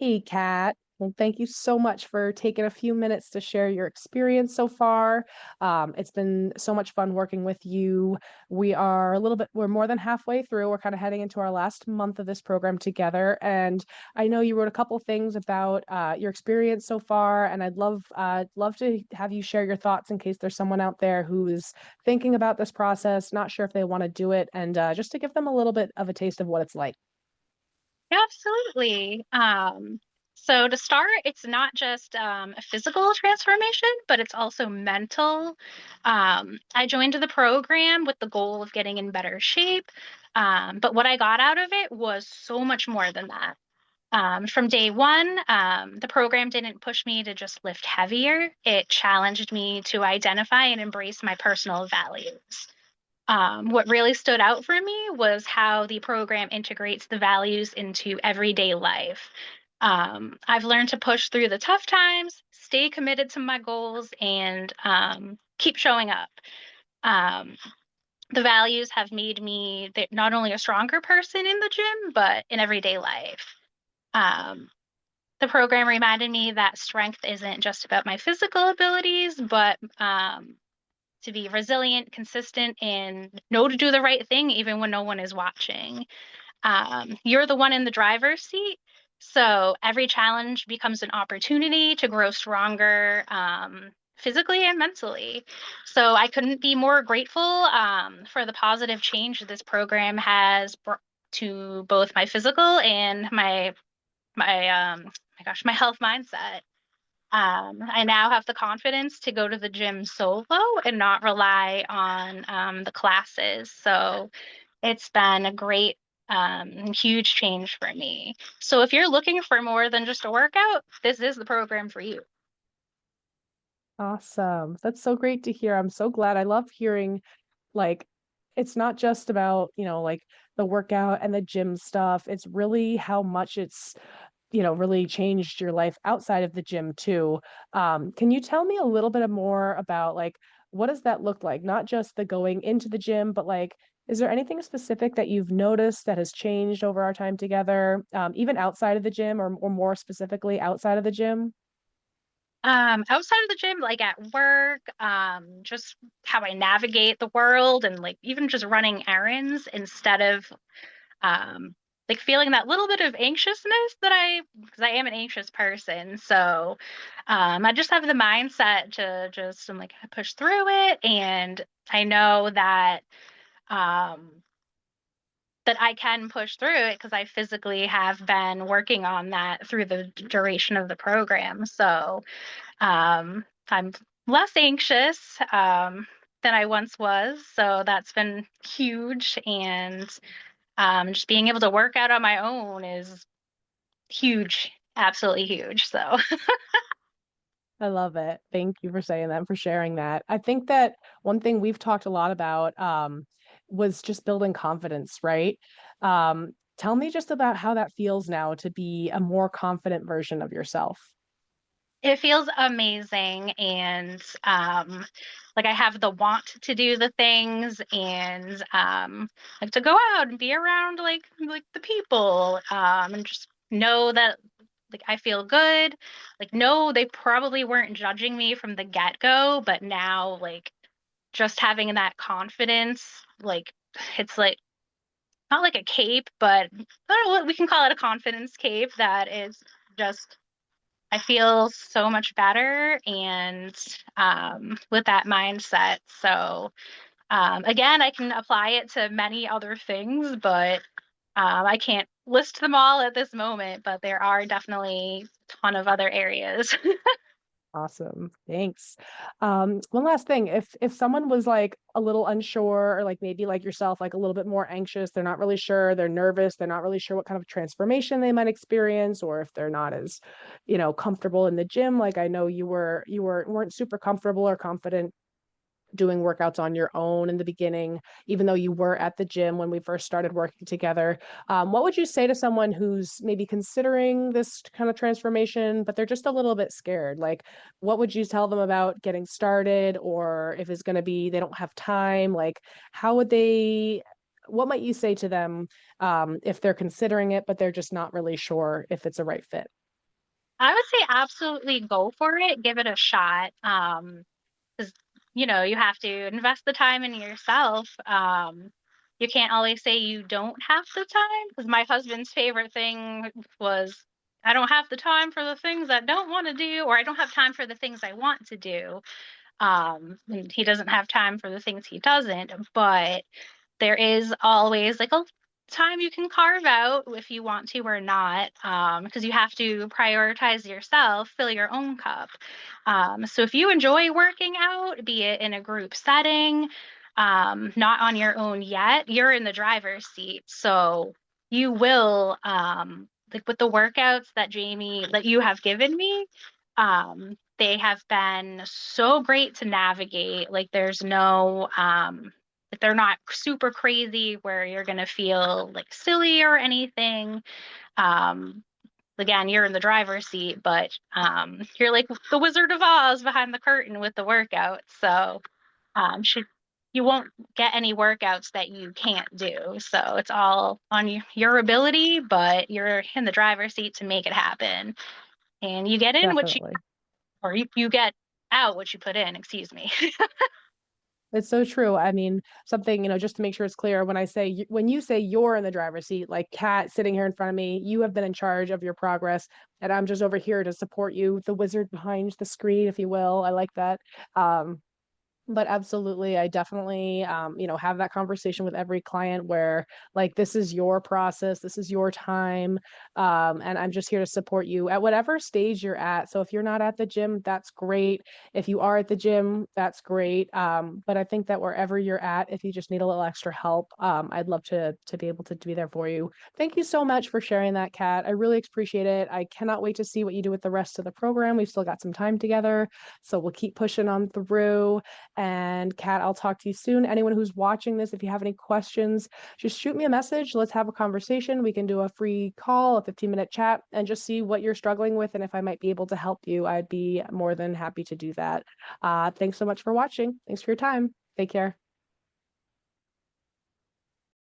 Hey, Kat. Well, thank you so much for taking a few minutes to share your experience so far. It's been so much fun working with you. We're more than halfway through. We're kind of heading into our last month of this program together. And I know you wrote a couple things about your experience so far, and I'd love to have you share your thoughts in case there's someone out there who is thinking about this process, not sure if they want to do it, and just to give them a little bit of a taste of what it's like. Yeah, absolutely. So to start, it's not just a physical transformation, but it's also mental. I joined the program with the goal of getting in better shape, but what I got out of it was so much more than that. From day one, the program didn't push me to just lift heavier. It challenged me to identify and embrace my personal values. What really stood out for me was how the program integrates the values into everyday life. I've learned to push through the tough times, stay committed to my goals, and keep showing up. Um, the values have made me not only a stronger person in the gym, but in everyday life. Um, the program reminded me that strength isn't just about my physical abilities, but to be resilient, consistent, and know to do the right thing even when no one is watching. You're the one in the driver's seat. So every challenge becomes an opportunity to grow stronger physically and mentally. So I couldn't be more grateful for the positive change this program has brought to both my physical and my health mindset. I now have the confidence to go to the gym solo and not rely on the classes. So it's been a great, huge change for me. So if you're looking for more than just a workout, this is the program for you. Awesome. That's so great to hear. I'm so glad. I love hearing like it's not just about, like the workout and the gym stuff. It's really how much it's, really changed your life outside of the gym too. Can you tell me a little bit more about like what does that look like? Not just the going into the gym, but like is there anything specific that you've noticed that has changed over our time together, even outside of the gym or more specifically outside of the gym? Outside of the gym, like at work, just how I navigate the world and like even just running errands instead of um like feeling that little bit of anxiousness because I am an anxious person. So I just have the mindset to just I'm like push through it, and I know um that I can push through it because I physically have been working on that through the duration of the program. So I'm less anxious than I once was. So that's been huge. And just being able to work out on my own is huge, absolutely huge. So, I love it. Thank you for saying that, for sharing that. I think that one thing we've talked a lot about was just building confidence, right? Tell me just about how that feels now to be a more confident version of yourself. it feels amazing, and like I have the want to do the things, and like to go out and be around like the people, and just know that like I feel good. Like no, they probably weren't judging me from the get-go, but now like just having that confidence, like it's like not like a cape, but I don't know, we can call it a confidence cape that is just I feel so much better, and with that mindset. So again, I can apply it to many other things, but I can't list them all at this moment. But there are definitely a ton of other areas. Awesome. Thanks. One last thing. If someone was like a little unsure or like maybe like yourself, like a little bit more anxious, they're not really sure, they're nervous, they're not really sure what kind of transformation they might experience, or if they're not as, comfortable in the gym. Like I know you weren't super comfortable or confident doing workouts on your own in the beginning, even though you were at the gym when we first started working together. What would you say to someone who's maybe considering this kind of transformation, but they're just a little bit scared? Like, what would you tell them about getting started, or if it's going to be they don't have time? Like, how would they? What might you say to them if they're considering it, but they're just not really sure if it's a right fit? I would say absolutely go for it, give it a shot. 'Cause, you have to invest the time in yourself. You can't always say you don't have the time, because my husband's favorite thing was, I don't have the time for the things I don't want to do, or I don't have time for the things I want to do. And he doesn't have time for the things he doesn't, but there is always like a time you can carve out if you want to or not, because you have to prioritize yourself, fill your own cup. So if you enjoy working out, be it in a group setting, not on your own yet, you're in the driver's seat. So you will, like with the workouts that Jamie, that you have given me, they have been so great to navigate. Like there's no, like they're not super crazy where you're gonna feel like silly or anything. Um, Again, you're in the driver's seat, but you're like the Wizard of Oz behind the curtain with the workout. So should you won't get any workouts that you can't do. So it's all on your ability, but you're in the driver's seat to make it happen. And you get in what you, Definitely. or you get out what you put in, excuse me. It's so true. I mean, something, just to make sure it's clear, when I say, when you say you're in the driver's seat, like Kat sitting here in front of me, you have been in charge of your progress, and I'm just over here to support you, the wizard behind the screen, if you will. I like that. Um, but absolutely, I definitely, have that conversation with every client where, like, this is your process, this is your time, and I'm just here to support you at whatever stage you're at. So if you're not at the gym, that's great. If you are at the gym, that's great. But I think that wherever you're at, if you just need a little extra help, I'd love to be able to be there for you. Thank you so much for sharing that, Kat. I really appreciate it. I cannot wait to see what you do with the rest of the program. We've still got some time together, so we'll keep pushing on through. And Kat, I'll talk to you soon. Anyone who's watching this, if you have any questions, just shoot me a message. Let's have a conversation. We can do a free call, a 15-minute chat, and just see what you're struggling with. And if I might be able to help you, I'd be more than happy to do that. Thanks so much for watching. Thanks for your time. Take care.